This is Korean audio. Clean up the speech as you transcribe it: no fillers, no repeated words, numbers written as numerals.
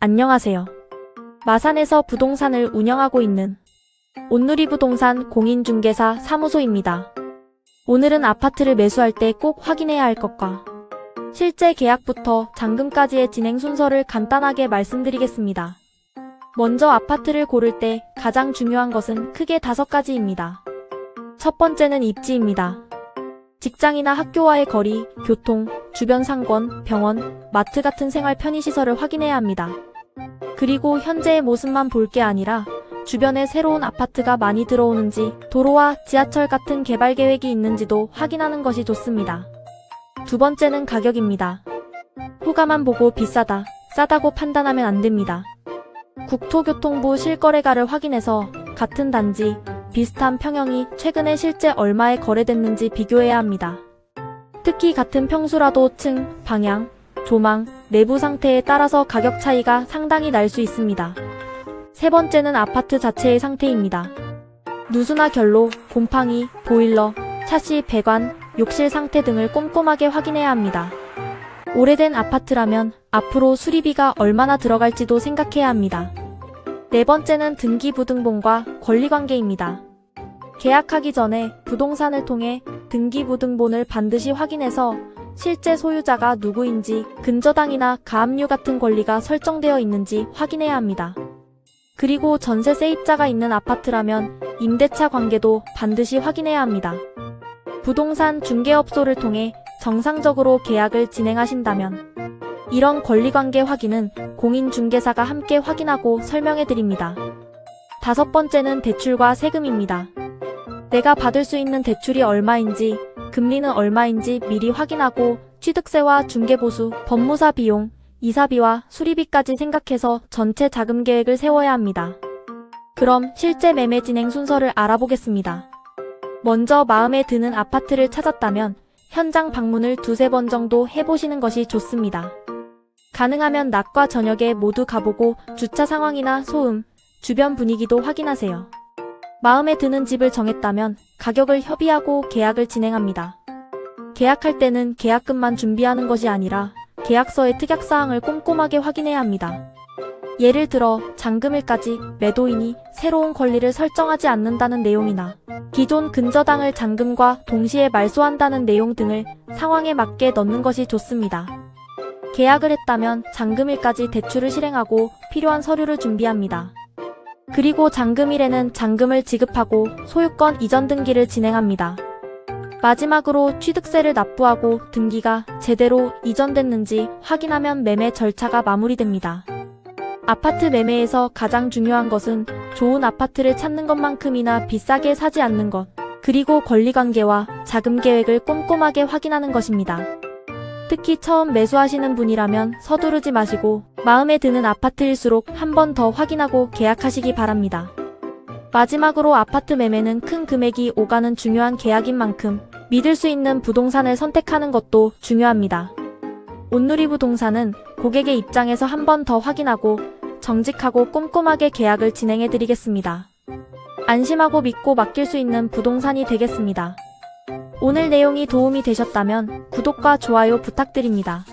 안녕하세요. 마산에서 부동산을 운영하고 있는 온누리부동산 공인중개사 사무소입니다. 오늘은 아파트를 매수할 때 꼭 확인해야 할 것과 실제 계약부터 잔금까지의 진행 순서를 간단하게 말씀드리겠습니다. 먼저 아파트를 고를 때 가장 중요한 것은 크게 5가지입니다. 첫 번째는 입지입니다. 직장이나 학교와의 거리, 교통, 주변 상권, 병원, 마트 같은 생활 편의시설을 확인해야 합니다. 그리고 현재의 모습만 볼 게 아니라 주변에 새로운 아파트가 많이 들어오는지, 도로와 지하철 같은 개발 계획이 있는지도 확인하는 것이 좋습니다. 두 번째는 가격입니다. 호가만 보고 비싸다, 싸다고 판단하면 안 됩니다. 국토교통부 실거래가를 확인해서 같은 단지, 비슷한 평형이 최근에 실제 얼마에 거래됐는지 비교해야 합니다. 특히 같은 평수라도 층, 방향, 조망, 내부 상태에 따라서 가격 차이가 상당히 날 수 있습니다. 세 번째는 아파트 자체의 상태입니다. 누수나 결로, 곰팡이, 보일러, 샤시, 배관, 욕실 상태 등을 꼼꼼하게 확인해야 합니다. 오래된 아파트라면 앞으로 수리비가 얼마나 들어갈지도 생각해야 합니다. 네 번째는 등기부등본과 권리관계입니다. 계약하기 전에 부동산을 통해 등기부등본을 반드시 확인해서 실제 소유자가 누구인지, 근저당이나 가압류 같은 권리가 설정되어 있는지 확인해야 합니다. 그리고 전세 세입자가 있는 아파트라면 임대차 관계도 반드시 확인해야 합니다. 부동산 중개업소를 통해 정상적으로 계약을 진행하신다면 이런 권리관계 확인은 공인중개사가 함께 확인하고 설명해드립니다. 다섯 번째는 대출과 세금입니다. 내가 받을 수 있는 대출이 얼마인지, 금리는 얼마인지 미리 확인하고 취득세와 중개보수, 법무사 비용, 이사비와 수리비까지 생각해서 전체 자금 계획을 세워야 합니다. 그럼 실제 매매 진행 순서를 알아보겠습니다. 먼저 마음에 드는 아파트를 찾았다면 현장 방문을 2-3번 정도 해보시는 것이 좋습니다. 가능하면 낮과 저녁에 모두 가보고 주차 상황이나 소음, 주변 분위기도 확인하세요. 마음에 드는 집을 정했다면 가격을 협의하고 계약을 진행합니다. 계약할 때는 계약금만 준비하는 것이 아니라 계약서의 특약사항을 꼼꼼하게 확인해야 합니다. 예를 들어 잔금일까지 매도인이 새로운 권리를 설정하지 않는다는 내용이나 기존 근저당을 잔금과 동시에 말소한다는 내용 등을 상황에 맞게 넣는 것이 좋습니다. 계약을 했다면 잔금일까지 대출을 실행하고 필요한 서류를 준비합니다. 그리고 잔금일에는 잔금을 지급하고 소유권 이전 등기를 진행합니다. 마지막으로 취득세를 납부하고 등기가 제대로 이전됐는지 확인하면 매매 절차가 마무리됩니다. 아파트 매매에서 가장 중요한 것은 좋은 아파트를 찾는 것만큼이나 비싸게 사지 않는 것, 그리고 권리관계와 자금 계획을 꼼꼼하게 확인하는 것입니다. 특히 처음 매수하시는 분이라면 서두르지 마시고 마음에 드는 아파트일수록 한 번 더 확인하고 계약하시기 바랍니다. 마지막으로 아파트 매매는 큰 금액이 오가는 중요한 계약인 만큼 믿을 수 있는 부동산을 선택하는 것도 중요합니다. 온누리부동산은 고객의 입장에서 한 번 더 확인하고 정직하고 꼼꼼하게 계약을 진행해드리겠습니다. 안심하고 믿고 맡길 수 있는 부동산이 되겠습니다. 오늘 내용이 도움이 되셨다면 구독과 좋아요 부탁드립니다.